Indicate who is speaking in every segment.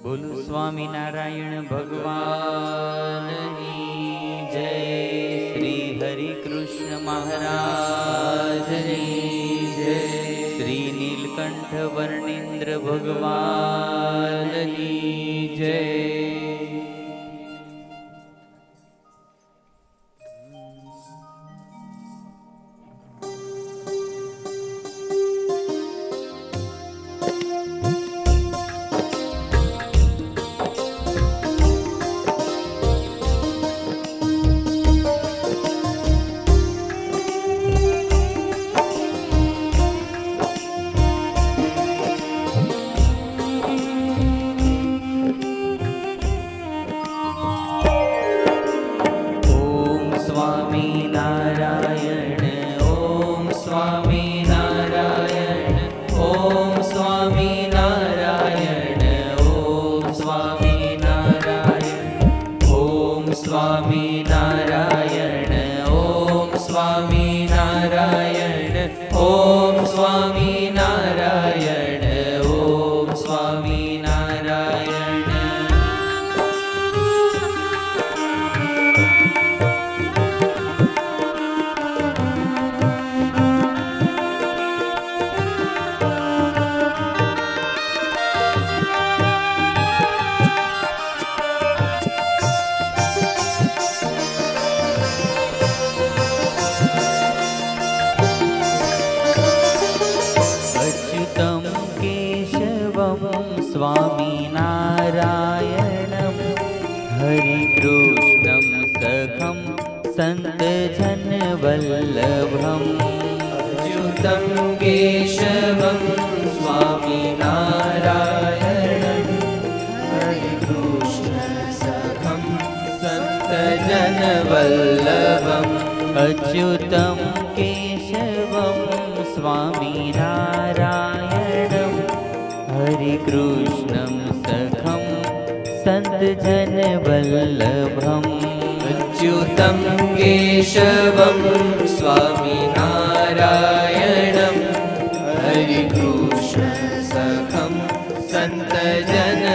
Speaker 1: બોલો સ્વામિનારાયણ ભગવાનની જય. શ્રી હરિ કૃષ્ણ મહારાજની જય. શ્રી નીલકંઠ વર્ણિન્દ્ર ભગવાનની જય. स्वामिनारायणं हरिकृष्णं सखं सन्तजनवल्लभम्
Speaker 2: अच्युतं केशवं स्वामिनारायणं हरिकृष्णं सखं सन्तजनवल्लभम्.
Speaker 1: अच्युतं केशवं स्वामिनारायणं हरिकृष्णं सखं सन्तजनवल्लभम्.
Speaker 2: अच्युतं केशवं स्वामिनारायणं हरिकृष्णं सखं सन्तजनवल्लभम्.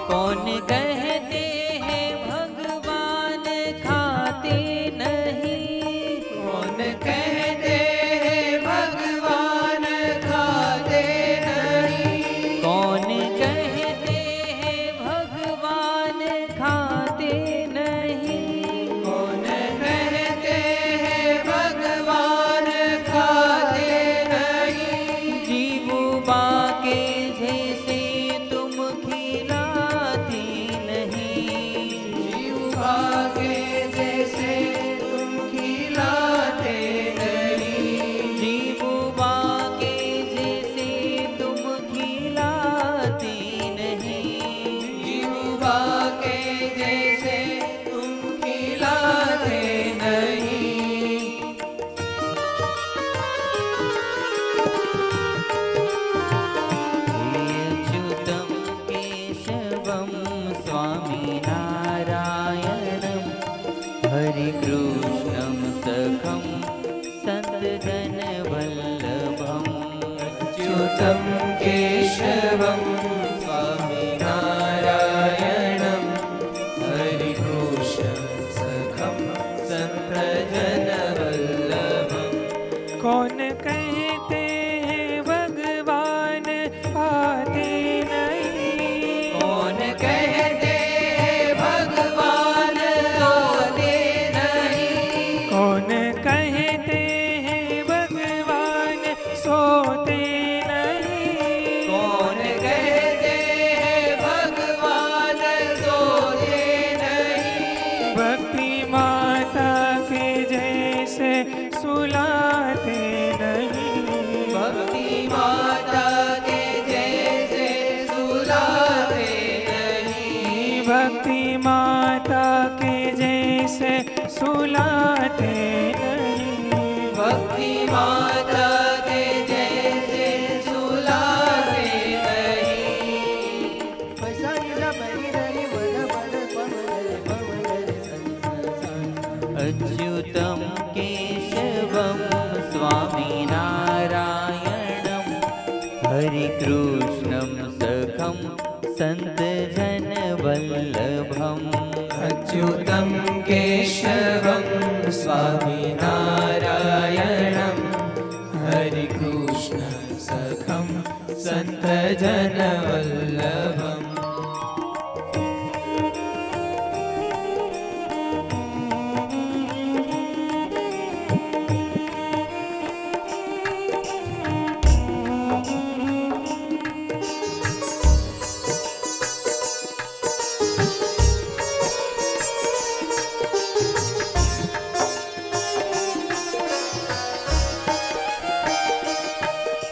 Speaker 1: कौन कहते हैं भगवान खाते नहीं,
Speaker 2: कौन कहते हैं भगवान खाते नहीं,
Speaker 1: कौन कहते हैं भगवान खाते नहीं,
Speaker 2: कौन कहते हैं भगवान खाते नहीं,
Speaker 1: जीवो बाके जैसे तुम खिलाते नहीं,
Speaker 2: जीवा के जैसे तुम खिलाते नहीं,
Speaker 1: जीवो बाके जैसे तुम खिलाते नहीं,
Speaker 2: जीवा के जैसे तुम खिलाते नहीं.
Speaker 1: अच्युतं केशवं स्वामिनारायणं हरिकृष्णं सखं सन्तजनवल्लभम्.
Speaker 2: अच्युतं केशवं स्वामिनारायणं हरिकृष्णं सखं सन्तजनवल्लभम्.
Speaker 3: कौन कहते हैं भगवान आते नहीं,
Speaker 2: कौन कहते हैं भगवान सोते नहीं,
Speaker 3: कौन कहते हैं भगवान सोते नहीं,
Speaker 2: कौन कहते हैं भगवान सोते नहीं,
Speaker 3: भक्ति माता के जैसे सुलाते नहीं,
Speaker 2: भक्ति माता के जैसे सुलाते नहीं,
Speaker 3: भक्ति माता के जैसे सुलाते नहीं।
Speaker 2: भक्ति माता के जैसे सुलाते नहीं।
Speaker 1: अच्युतं केशवं स्वामिनारायणं हरिकृष्णं सखं सन्तजनवल्लभम्।
Speaker 2: अच्युतं केशवं स्वामिनारायणं हरिकृष्णं सखं सन्तजनवल्लभम्।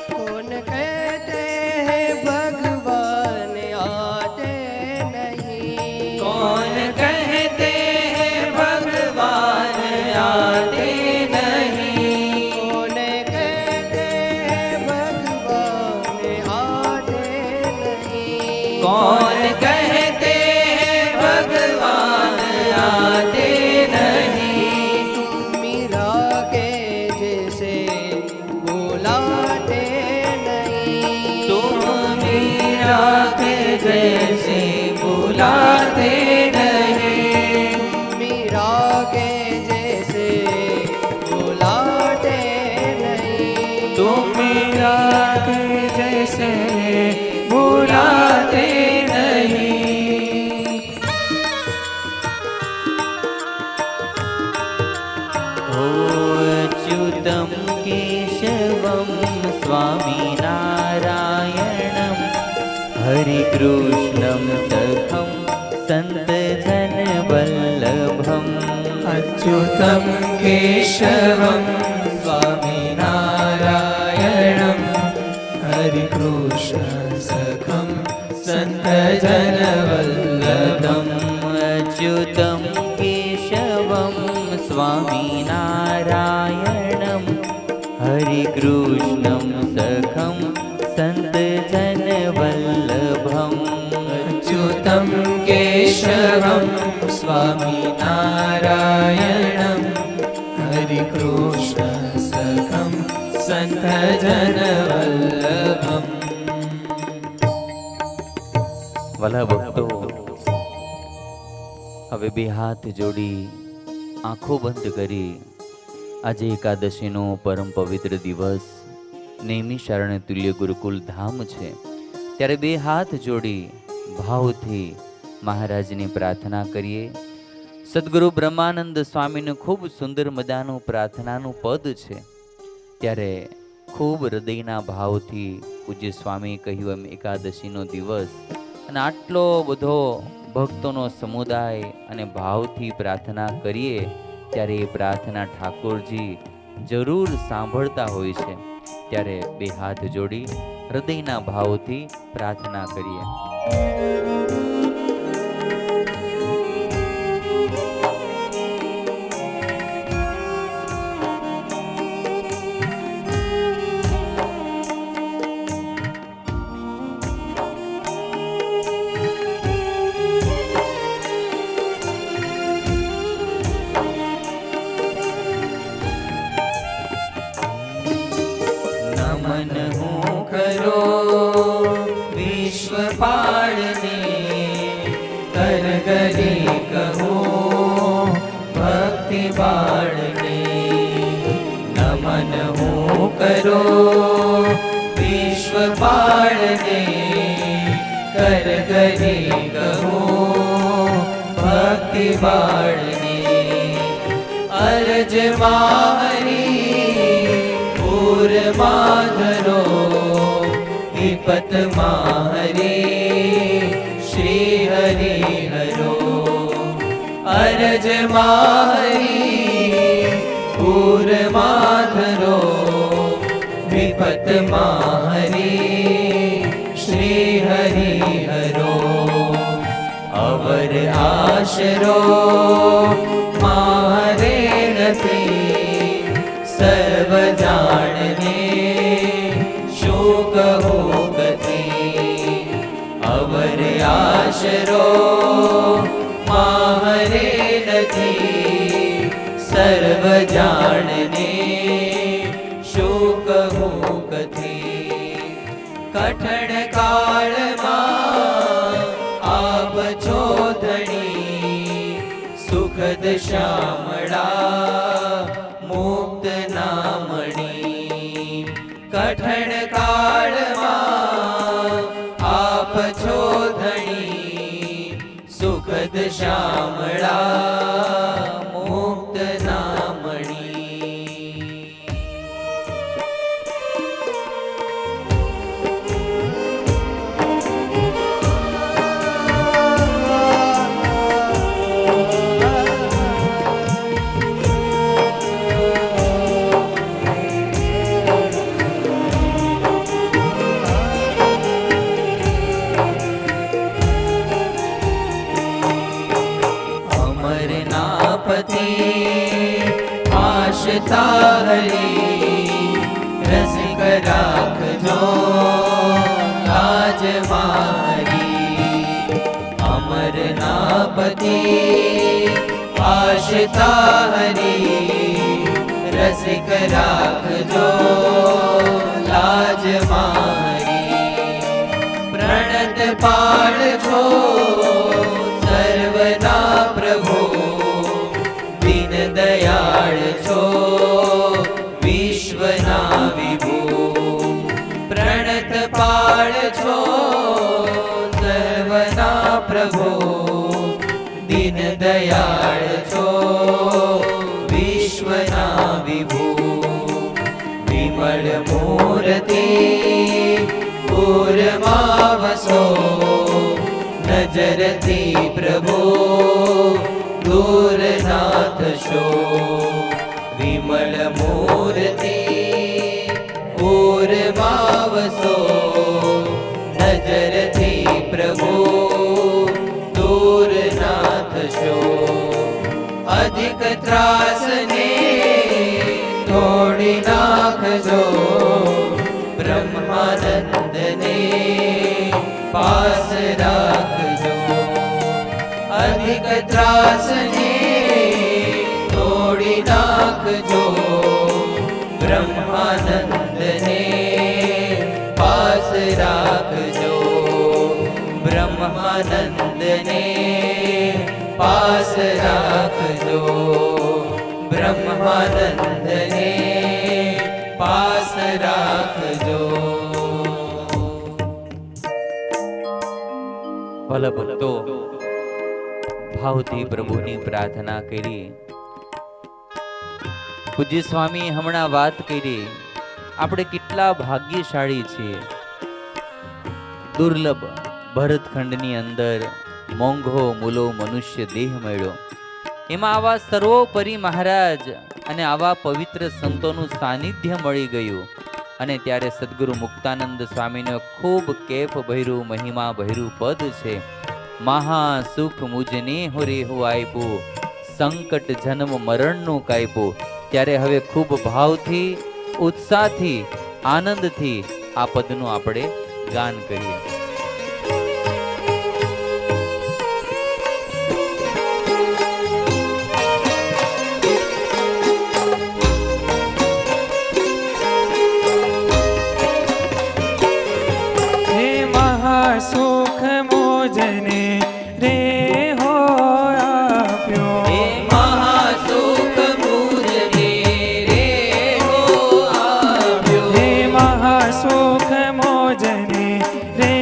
Speaker 4: कौन कहते हैं भगवान आते नहीं।
Speaker 2: कौन कहते हैं भगवान आते नहीं।
Speaker 4: कौन कहते हैं भगवान आते नहीं।
Speaker 2: कौन कहते हैं भगवान आते नहीं।
Speaker 4: मीरा के जैसे बुलाते नहीं।
Speaker 2: तुम मीरा के जैसे बुलाते नहीं।
Speaker 4: मीरा के जैसे बुलाते नहीं।
Speaker 2: तुम मीरा के जैसे बुलाते नहीं।
Speaker 1: अच्युतं केशवं स्वामिनारायणं हरिकृष्णं सखं सन्तजनवल्लभम्।
Speaker 2: अच्युतं केशवं स्वामिनारायणं हरिकृष्ण सखं सन्तजनवल्लभम्।
Speaker 1: अच्युतं केशवं स्वामिनारायणं हरिकृष्णं सखं सन्तजनवल्लभम्।
Speaker 2: अच्युतं केशवं स्वामिनारायणं हरिकृष्ण सखं सन्तजनवल्लभम्।
Speaker 1: વાલા ભક્તો, હવે બે હાથ જોડી આંખો બંધ કરી આજે એકાદશીનો પરમ પવિત્ર દિવસ નૈમિષારણ્ય તુલ્ય ગુરુકુલ ધામ છે, ત્યારે બે હાથ જોડી ભાવથી મહારાજની પ્રાર્થના કરીએ. સદગુરુ બ્રહ્માનંદ સ્વામીનું ખૂબ સુંદર મજાનું પ્રાર્થનાનું પદ છે, ત્યારે ખૂબ હૃદયના ભાવથી પૂજ્ય સ્વામી કહ્યું એમ એકાદશીનો દિવસ અને આટલો બધો ભક્તોનો સમુદાય અને ભાવથી પ્રાર્થના કરીએ ત્યારે એ પ્રાર્થના ઠાકોરજી જરૂર સાંભળતા હોય છે. ત્યારે બે હાથ જોડી હૃદયના ભાવથી પ્રાર્થના કરીએ.
Speaker 2: નમન હું કરો વિશ્વપાળને, કરગરી કહો ભક્તિ બાળને. નમન હું કરો વિશ્વપાળને, કરગરી કહો ભક્તિ બાળને. અરજ મારી માધરો વિપત માહરી શ્રી હરિ હરો. અરજ માહરી પૂર માધરો વિપત માહરી શ્રી હરિ હરો. અવર આશરો આશરો માહરે નથી, સર્વ જાણને શું કહું કથી. કઠણ કાળમાં આપ છો ધણી, સુખદ શ્યામળા મુક્ત નામણી. કઠણ કાળમાં આપ છો ધણી, સુખદ શ્યામળા મુક્ત નામણી. અમરનાપતિ આશતા હરી, રસિક રાખજો લાજ મારી. અમરનાપતિ આશતા હરી, રસિક રાખજો લાજ મારી. પ્રણત પાડજો સર્વના પ્રભુ, દીન દયાળ છો વિશ્વના વિભુ. પ્રણત પાળ છો સર્વના પ્રભુ, દીન દયાળ છો વિશ્વના વિભુ. વિમળ મૂર્તિ પૂરમાં વસો, નજરથી પ્રભુ દૂર ના થશો. વિમળ મૂર્તિ પૂરમાં વસો, નજરથી પ્રભુ દૂર ના થશો. અધિક ત્રાસને તોડી નાખજો, બ્રહ્માનંદને પાસ રાખજો. અધિક ત્રાસને તોડી નાખજો, બ્રહ્માનંદને પાસ રાખજો. બ્રહ્માનંદને પાસ રાખજો, બ્રહ્માનંદને પાસ રાખજો.
Speaker 1: ભલા ભક્તો, ભાવથી પ્રભુની પ્રાર્થના કરી. પૂજ્ય સ્વામી હમણાં વાત કરી, આપણે કેટલા ભાગ્યશાળી છીએ. દુર્લભ ભરતખંડની અંદર મોંઘો મૂલો મનુષ્ય દેહ મળ્યો, એમાં આવા સર્વોપરી મહારાજ અને આવા પવિત્ર સંતોનું સાનિધ્ય મળી ગયું. અને ત્યારે સદગુરુ મુક્તાનંદ સ્વામીનો ખૂબ કેફ ભૈરું મહિમા ભૈરું પદ છે. મહા સુખ મુજને હો રેહુ આપ્યું, સંકટ જન્મ મરણનું કાપ્યું. ત્યારે હવે ખૂબ ભાવથી, ઉત્સાહથી, આનંદથી આ પદનું આપણે ગાન કરીએ.
Speaker 3: સુખ મોજને રે હો આપ્યો,
Speaker 2: હે મહાસુખ મુજને રે હો આપ્યો.
Speaker 3: હે મહાસુખ મોજને રે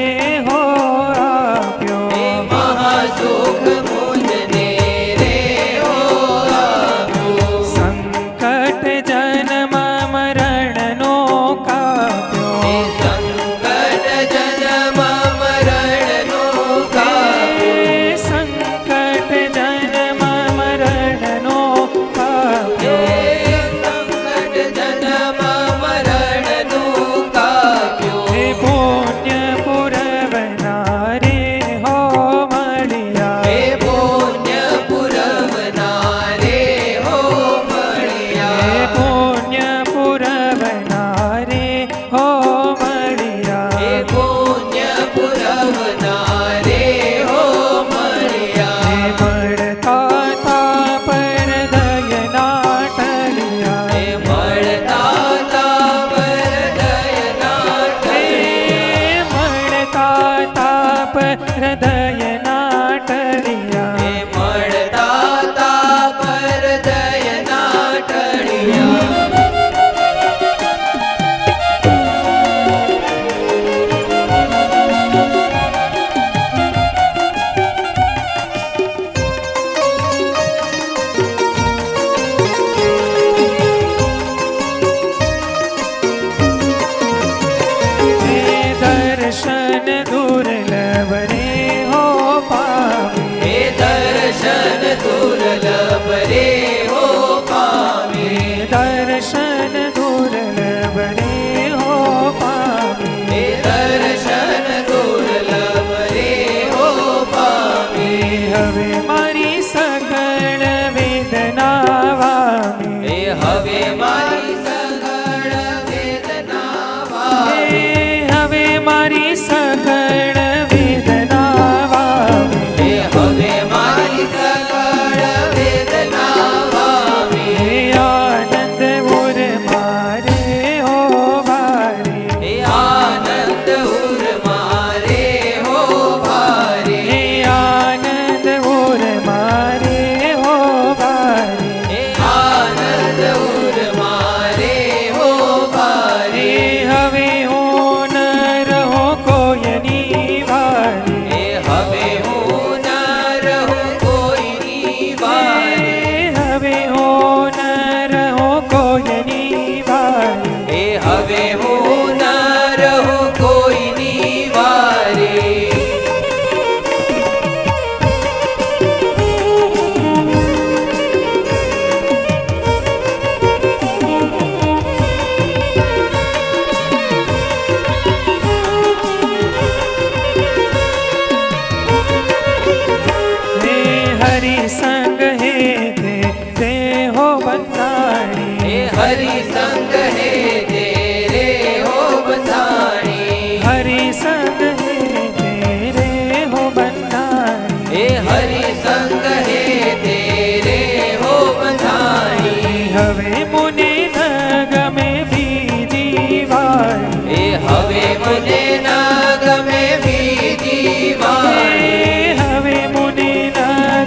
Speaker 3: હે તે હો બંધાણી.
Speaker 2: હે હરિ સંગ હે તેરે હો બંધાણી.
Speaker 3: હરિ સંગ હે તેરે હો બંધાણી.
Speaker 2: હે હરિ સંગ હે તેરે હો બંધાણી.
Speaker 3: હવે મુને ન ગમે બીજી વાણી.
Speaker 2: હે હવે મને ના ગમે બીજી વાણી.
Speaker 3: હવે મુને ન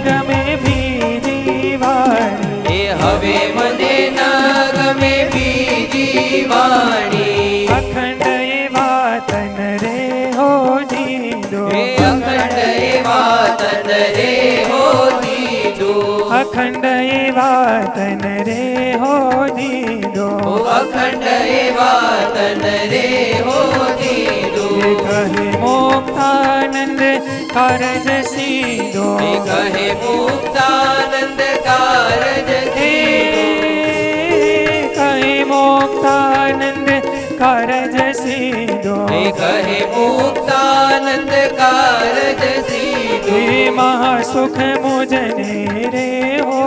Speaker 3: ગમે બીજી વાણી.
Speaker 2: હે હવે મને ના ગમે બીજી વાણી.
Speaker 3: અખંડ એવા તન રે હો દીધો.
Speaker 2: હે અખંડ એવા તન રે હો દીધો.
Speaker 3: અખંડ એવા તન રે હો દીધો.
Speaker 2: ઓ અખંડ એવા તન રે હો દીધો.
Speaker 3: એ કહે મોક્ષાનંદ કારજ સીધો.
Speaker 2: હે કહે મુક્તાનંદ કારજ
Speaker 3: હે
Speaker 2: સીધો.
Speaker 3: કહે મોક્ષાનંદ કારજ સીધો.
Speaker 2: હે કહે મુક્તાનંદ કારજ સીધો.
Speaker 3: હે મહાસુખ મુજને રે હો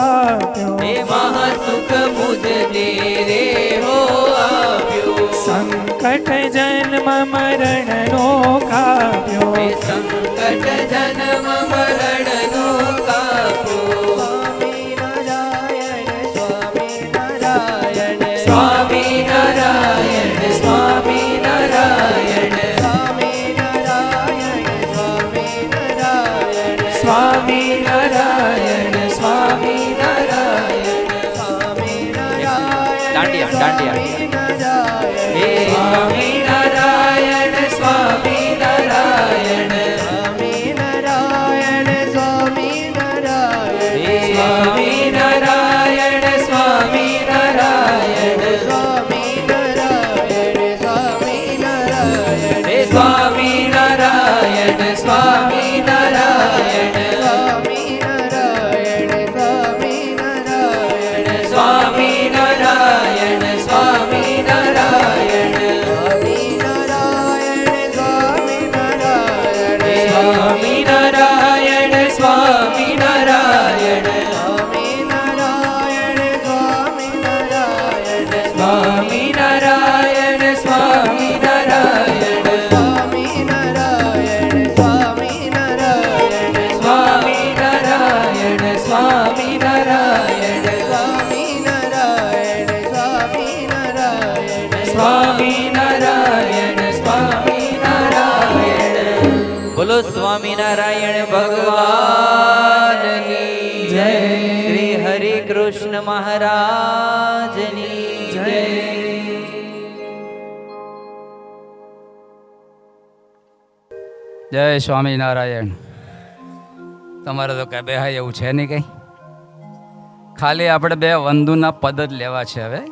Speaker 3: આપ્યો.
Speaker 2: હે મહાસુખ મુજને રે હો આપ્યો.
Speaker 3: સંકટ જન્મ મરણ નો કાપ્યો.
Speaker 2: હે સંકટ જન્મ મરણ નો કાપ્યો.
Speaker 4: સ્વામી નારાયણ
Speaker 2: સ્વામી નારાયણ સ્વામી નારાયણ
Speaker 3: સ્વામી નારાયણ
Speaker 2: સ્વામી નારાયણ સ્વામી નારાયણ દાંડિયા દાંડિયા હે સ્વામી નારાયણ સ્વામી નારાયણ હે સ્વામી નારાયણ સ્વામી નારાયણ હે સ્વામી નારાયણ સ્વામી નારાયણ હે સ્વામી નારાયણ સ્વામી નારાયણ સ્વામિનારાયણ સ્વામિનારાયણ સ્વામિનારાયણ સ્વામિનારાયણ સ્વામિનારાયણ સ્વામિનારાયણ સ્વામિનારાયણ સ્વામિનારાયણ
Speaker 1: બોલો સ્વામિનારાયણ ભગવાનની જય. શ્રી હરિ કૃષ્ણ મહારાજની જય.
Speaker 5: જય સ્વામિનારાયણ. તમારે તો કઈ બેહાય એવું છે નહીં કંઈ. ખાલી આપણે બે વંદુના પદ જ લેવા છે હવે,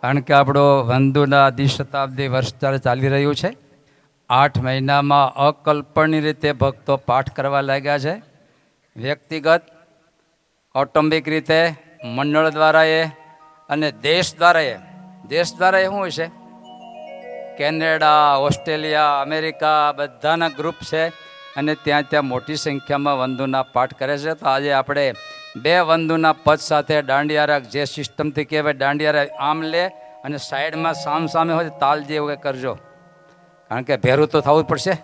Speaker 5: કારણ કે આપણો વંદુના દ્વિશતાબ્દી વર્ષ ત્યારે ચાલી રહ્યું છે. 8 મહિનામાં અકલ્પનીય રીતે ભક્તો પાઠ કરવા લાગ્યા છે. વ્યક્તિગત, કૌટુંબિક રીતે, મંડળ દ્વારા અને દેશ દ્વારા શું હોય છે? કેનેડા, ઓસ્ટ્રેલિયા, અમેરિકા બધાના ગ્રુપ છે અને ત્યાં મોટી સંખ્યામાં વંદુના પાઠ કરે છે. તો આજે આપણે 2 વંદુના પદ સાથે દાંડિયા રાગ, જે સિસ્ટમથી કહેવાય દાંડિયા રાગ આમ લે અને સાઈડમાં સામે હોય તાલ જેવું કંઈ કરજો, કારણ કે ભેરું તો થવું જ પડશે.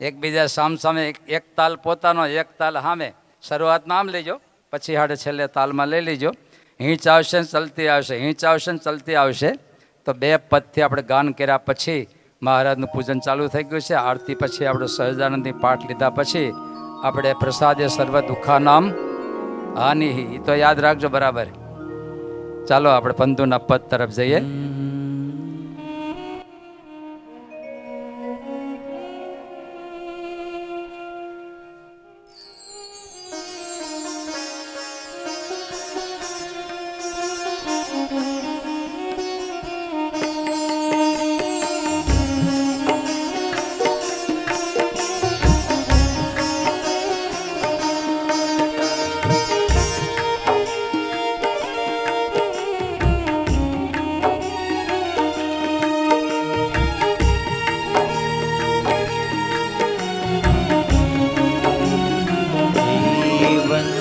Speaker 5: એકબીજા સામે એક તાલ પોતાનો, એક તાલ સામે. શરૂઆતમાં આમ લેજો, પછી હાડે છેલ્લે તાલમાં લઈ લેજો. હિંચ આવશે ને ચલતી આવશે, હિંચ આવશે ને ચલતી આવશે. તો 2 પદથી આપણે ગાન કર્યા પછી મહારાજનું પૂજન ચાલુ થઈ ગયું છે. આરતી પછી આપણે સહજાનંદની પાઠ લીધા પછી આપણે પ્રસાદે સર્વ દુઃખાનામ હાનિ, એ તો યાદ રાખજો બરાબર. ચાલો આપણે પંતુના પદ તરફ જઈએ.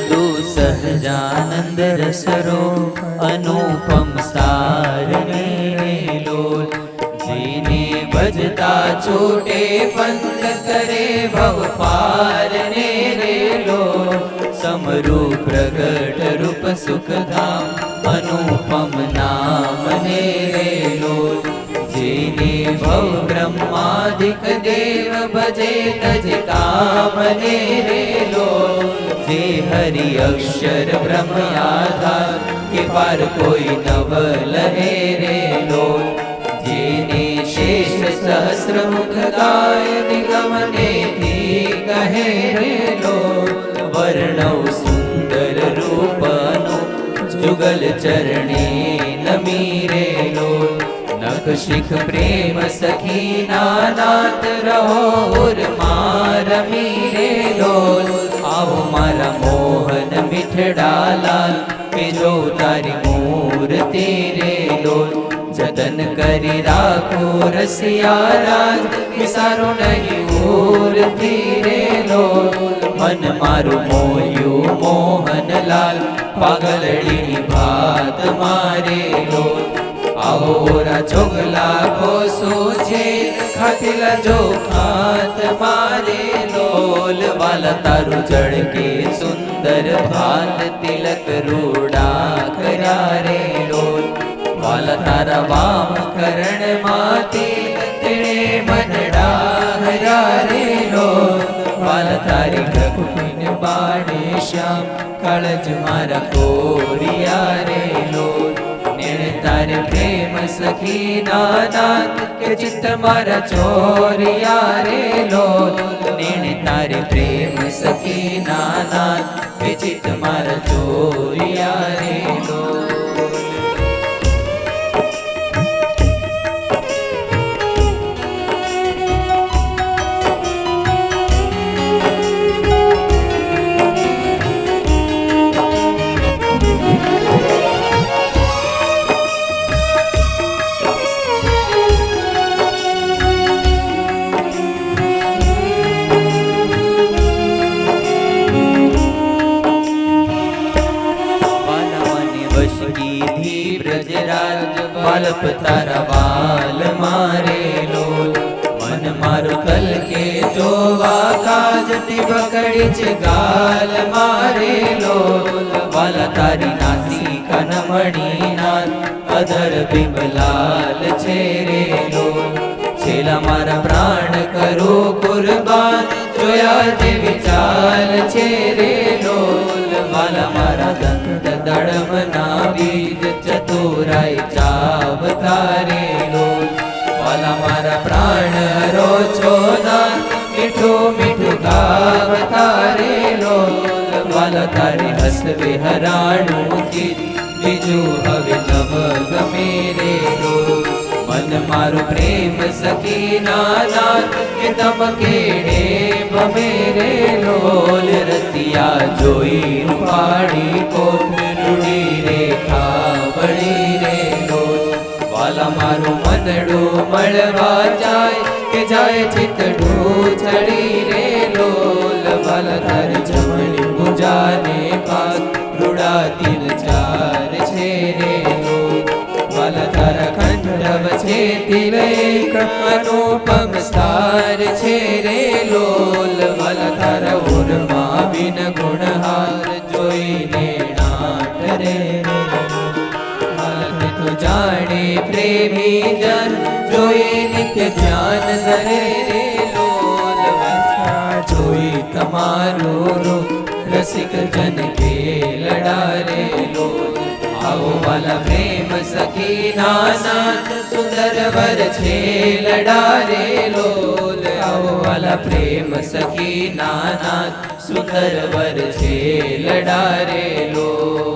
Speaker 1: બિંદુ સહજાનંદ રસરો અનુપમ સારને લોલ જેને ભજતા
Speaker 2: છૂટે પંથ કરે ભવ પાર ને રે લોલ
Speaker 1: સમરૂ પ્રગટ રૂપ સુખધામ અનુપમ નામ ને રે લોલ
Speaker 2: જેને ભવ બ્રહ્માદિક દેવ ભજે તજ કામ ને રે લોલ
Speaker 1: જે હરિ અક્ષર બ્રહ્મ આધાર
Speaker 2: કે પાર કોઈ નવ લહે રે લોલ જેને શેષ સહસ્ર મુખ ગાય નિગમને થી કહે રે લોલ
Speaker 1: વર્ણવ સુંદર રૂપનો
Speaker 2: જુગલ ચરણે નમી રે લોલ નખ શિખ પ્રેમ સખી નાનાત રહો માર મીરે લોલ
Speaker 1: આવો મારા મોહન મીઠડાલાલ
Speaker 2: કે જો તારી મૂર્તિ રે લોલ જતન કરી રાખો રસિયા રાજ વિસારો નહીં મૂર્તિ રે લોલ
Speaker 1: મન મારું મોયું મોહનલાલ
Speaker 2: પાગલડીની ભાત મારે લોલ આવોરા ચોગલા કોસો છે ખાતીલા જો ખાત મારે લોલ
Speaker 1: વાલા તારું જળ કે સુંદર ભાલ તિલક રૂડા કર્યા રે લોલ વાલા તારા વામ
Speaker 2: કરણ માતી તેણે મનડા હર્યા રે લોલ વાલા તારી પ્રકૃતિન બાણે શ્યામ કાળજ મારા કોરિયા રે લોલ નેણ તારે પ્રેમ સખી નાનાથ કે ચિત્ત મારા ચોરિયા રે લોલ
Speaker 1: નેણ તારે પ્રેમ સખી નાનાથ
Speaker 2: કે ચિત્ત મારા ચોરિયા રે લોલ
Speaker 1: વાલપ તારા વાલ મારે લોલ
Speaker 2: મન મારું કલ કે જોવા કાજ પકડી છે ગાલ મારે લોલ
Speaker 1: વાલા તારી નાસી કનમણી નાથ અધર બિંબલાલ છે રે લોલ છેલા મારા પ્રાણ
Speaker 2: કરો કુરબાન જોયા જે વિચાર છે રે લોલ
Speaker 1: વાલા મારા દંત દળમના બીજ ચતુરાઈ ચાવતારે લોલ
Speaker 2: વાલા મારા પ્રાણ રો છો નાન મીઠું મીઠું ગાવતા રે લોલ
Speaker 1: વાલા તારી હસવે હરાણું ચિત
Speaker 2: બીજું હવે નવ ગમે રે લોલ
Speaker 1: મન
Speaker 2: મારું પ્રેમ સખી નાનાથ કે તમ કેડે ભમે રે લોલ
Speaker 1: રસિયા જોઈ
Speaker 2: પાડી કોટ રૂડી રેખા બળી રે લોલ વાલા મારું મનડું મળવા જાય કે જાય ચિતડું છડી રે લોલ વાલા તારી જમણી ભુજાને પાસ રૂડા તીર ચાર છે રે લોલ વાલા તારા કંઠવ છે તિલક અનુપમ સ્થાર છે રે લોલ વાલા તારા ઉર્મા બિન ગુણહાર જોઈને નાટ રે તું જાણે પ્રેમી જન જોઈ નિત્ય ધ્યાન ધરે રે લોલ જોઈ તમારું રૂપ રસિક જન કે લડારે લોલ આવો વાલા પ્રેમ સખી નાનાથ સુંદર વર છે લડારે લોલ આવો વાલા પ્રેમ સખી નાનાથ સુંદર વર છે લડારે લોલ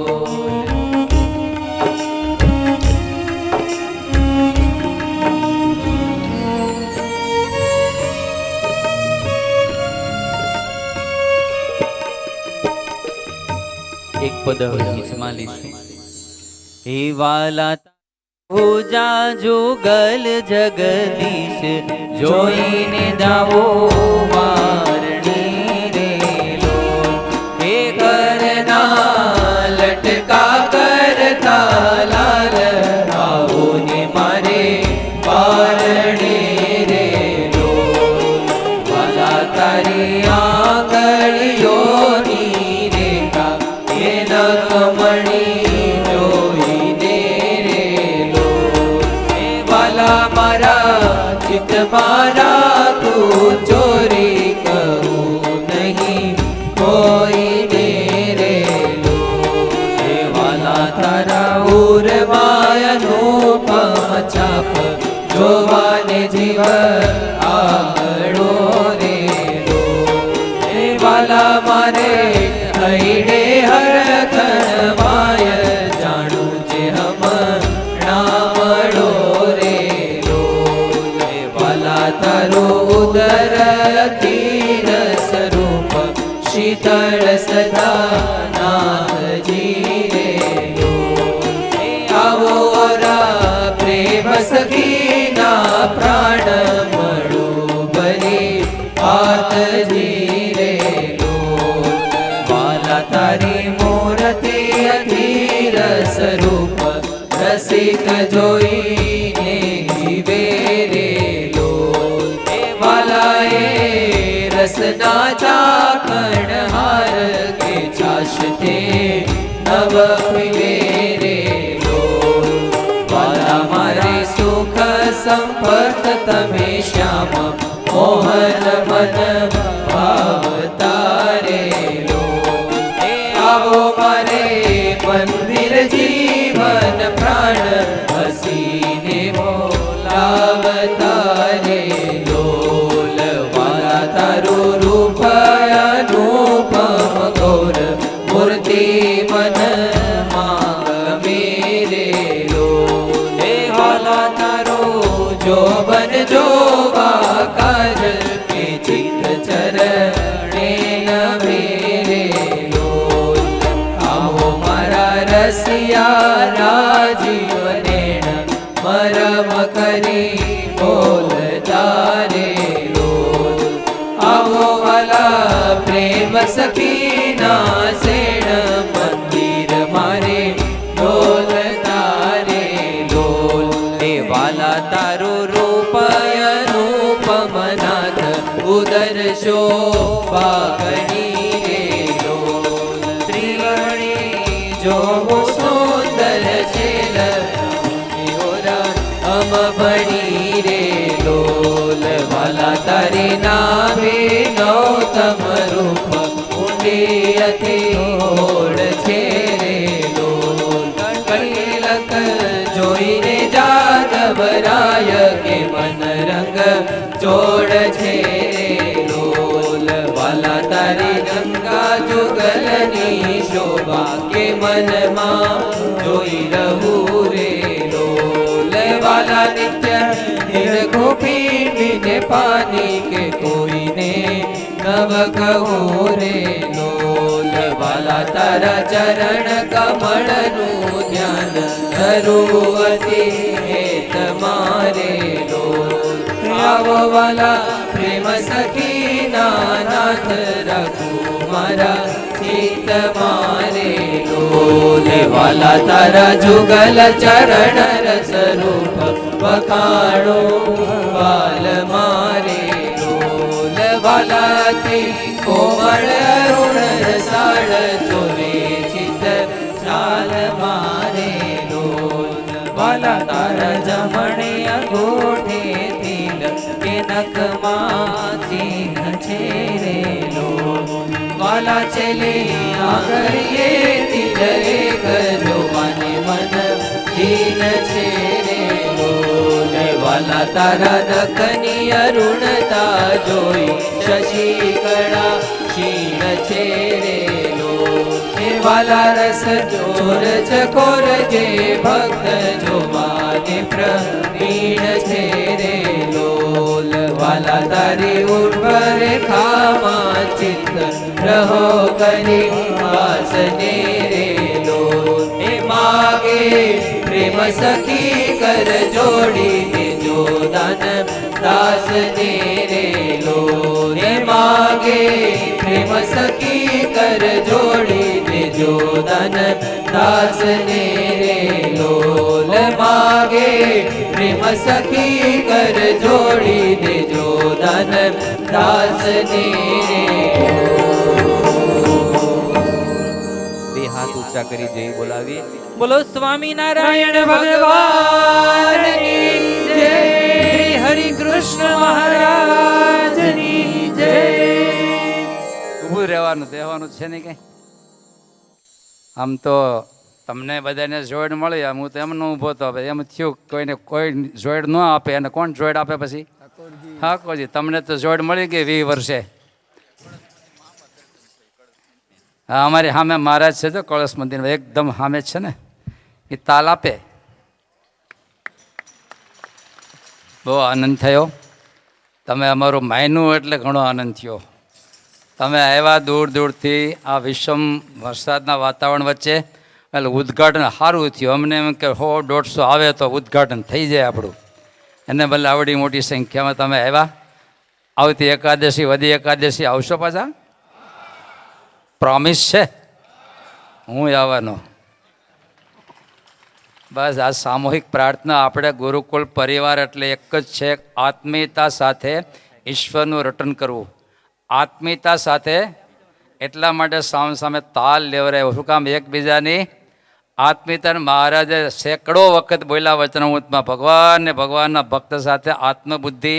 Speaker 1: એક પદ ગીતમાં લીધું હે વાલા પૂજા જોગલ જગદીશ જોઈને જાવો વારણી રે લોલ
Speaker 2: હે કર मारा तू चोरी कहूँ नहीं कोई रे लो हे वाला तारा उर मायनुपम छाप જોવાને જીવ આગળો રે લો હે વાલા મારે હૈડે હરખણ માય જાણું જે હમણાં મળો રે લો હે વાલા તારો ઉદર તીર સ્વરૂપ શીતળ સદા નાથજી રે લો હે આવો રા પ્રેમ સખીના પ્રાણ મળો બરી હાથજી રે લો વાલા તારી મૂર્તિ અધીર સ્વરૂપ રસિક જોઈને જીવે રે લો હે વાલા એ રસના ચાકણ હાર કે છાશ તે નવ પીવે રે લો વાલા મારે સુખ સંપત તમે શ્યામ મોહન મન ભાવતા રે લો હે આવો મારે મંદિર જીવન પ્રાણ હસીને બોલાવતા રે લોલ વાલા તારું રૂપ અનુપમ ગૌર મૂર્તિ મન માંગમે રે લો હે વાલા તારો જોબન જોવા કાજ કે ચિત્ત ચરણે નમે રે લો આવો મારા રસિયા રાજીવ નેણ મરમ કરી બોલતા રે લો આવો વાલા પ્રેમ સખીના શેણ મંદિર મારે ડોલતા રે લોલ હે વાલા તારું રૂપ અનુપમ નાથ ઉદર શોભા ગણી રે લોલ ત્રિવર્ણી જોવો સુંદર છેલ અમ ભણી રે લોલ વાલા તારે નામે નૌતમ રૂપ ઊંડી અતિ ઓળ છે રે લોલ કૈલક જોઈને જાદવરાય કે મન રંગ જોડ છે રે લોલ વાલા તારી ગંગા જુગલની શોભા કે મનમાં જોઈ રહું રે લોલ વાલા નિત્ય નિરખો પીને પાની કે કોઈને નવ કહું રે લોલ વાલા તારા ચરણ કમળનું ધ્યાન ધરું અતિ હેત મારે લોલ આવો વાલા પ્રેમ સખીના નાથ રાખું મારા ચિત્ત મારે લોલ વાલા તારા જુગલ ચરણ રસ રૂપ વખાણો વાલ મારે લોલ વાલા તે કોમળ અરુણ રસાળ ચોરે ચિત્ત ચાલ મારે લોલ વાલા તારા જમણે અંગૂઠે તિલ કે નખમાં ચિહ્ન છે રે લોલ વાલા ચલે આંગળીએ તિલ એક જોવાને મન દીન છે રે લોલ વાલા તારા નખની અરુણતા જોઈ શશી કળા ક્ષીણ છે રે લોલ હે વાલા રસ ચોર ચકોર જે ભક્ત જોવાને પ્રવીણ છે રે લોલ વાલા તારી ઉર્વર ખામાં ચિત્ત રહો કરી વાસને રે લોલ હે માગે પ્રેમ સખી કર જોડી જો દાન દાસને રે લોલ હે માગે પ્રેમ સખી કર જોડી દેજો દાન દાસને રે લોલ માગે પ્રેમ સખી કર જોડી દેજો દાન દાસને રે બે હાથ ઊંચા કરી જય બોલાવીએ બોલો સ્વામિનારાયણ ભગવાન કી જય હરિ કૃષ્ણ મહારાજની જય.
Speaker 5: ઊભું રહેવાનું દેવાનું છે નહીં કંઈ. આમ તો તમને બધાને જોઈડ મળી, આમ હું તો એમનો ઊભો તો હવે એમ થયું કોઈને કોઈ જોઈડ ન આપે અને કોણ જોઈડ આપે પછી? ઠાકોરજી. તમને તો જોઈડ મળી ગઈ 20 વર્ષે. હા, અમારી સામે મહારાજ છે તો કળશ મંદિર એકદમ સામે જ છે ને, એ તાલ આપે. બહુ આનંદ થયો. તમે અમારું માયનું એટલે ઘણો આનંદ થયો. તમે આવ્યા દૂર દૂરથી આ વિષમ વરસાદના વાતાવરણ વચ્ચે, એટલે ઉદ્ઘાટન સારું થયું. અમને એમ કે 100-150 આવે તો ઉદ્ઘાટન થઈ જાય આપણું. એને બદલે આવડી મોટી સંખ્યામાં તમે આવ્યા. આવતી એકાદશી, વદી એકાદશી આવશો પાછા? પ્રોમિસ છે? હું આવવાનો. બસ આ સામૂહિક પ્રાર્થના. આપણે ગુરુકુળ પરિવાર એટલે એક જ છે, આત્મીયતા સાથે ઈશ્વરનું રટન કરવું. આત્મીયતા સાથે એટલા માટે સામે સામે તાલ લેવરાયો. શું કામ? એકબીજાની આત્મીયતા. મહારાજે સેંકડો વખત બોલ્યા વચનામૃતમાં, ભગવાન ને ભગવાનના ભક્ત સાથે આત્મબુદ્ધિ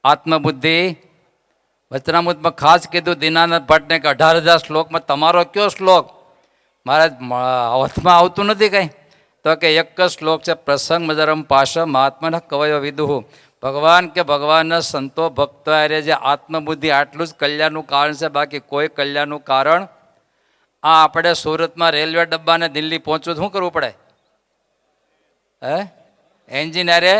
Speaker 5: આત્મબુદ્ધિ. વચનામૃતમાં ખાસ કીધું દીનાનાથ ભટ્ટને કે 18,000 શ્લોકમાં તમારો કયો શ્લોક? મહારાજ હાથમાં આવતું નથી કંઈ. તો કે એક જ શ્લોક છે, પ્રસંગ મજરમ પાશ મહાત્માના કવયો વિદુહુ. ભગવાન કે ભગવાનના સંતો ભક્તો અરે જે આત્મબુદ્ધિ, આટલું જ કલ્યાણનું કારણ છે, બાકી કોઈ કલ્યાણનું કારણ. આ આપણે સુરતમાં રેલવે ડબ્બાને દિલ્હી પહોંચવું શું કરવું પડે? એન્જિનિયરે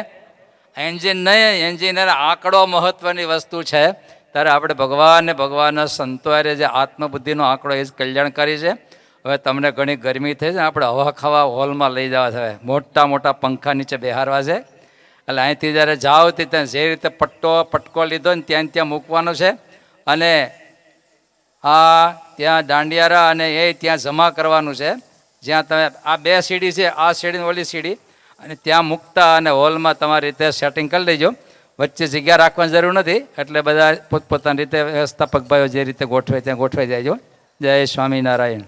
Speaker 5: એન્જિન નહીં, એન્જિનિયર આંકડો મહત્વની વસ્તુ છે. ત્યારે આપણે ભગવાન ને ભગવાનના સંતો અરે જે આત્મબુદ્ધિનો આંકડો એ જ કલ્યાણકારી છે. હવે તમને ઘણી ગરમી થઈ છે, આપણે હવા ખાવા હોલમાં લઈ જવા છે. મોટા મોટા પંખા નીચે બેહારવા છે. એટલે અહીંથી જ્યારે જાઓ ત્યાં જે રીતે પટકો લીધો ને ત્યાં મૂકવાનો છે. અને ત્યાં દાંડિયારા અને એ ત્યાં જમા કરવાનું છે. જ્યાં તમે આ 2 સીડી છે, આ સીડી ઓલી સીડી, અને ત્યાં મૂકતા અને હોલમાં તમારી રીતે સેટિંગ કરી લેજો. વચ્ચે જગ્યા રાખવાની જરૂર નથી. એટલે બધા પોતપોતાની રીતે વ્યવસ્થાપક ભાઈઓ જે રીતે ગોઠવે ત્યાં ગોઠવાઈ જાય. જય સ્વામિનારાયણ.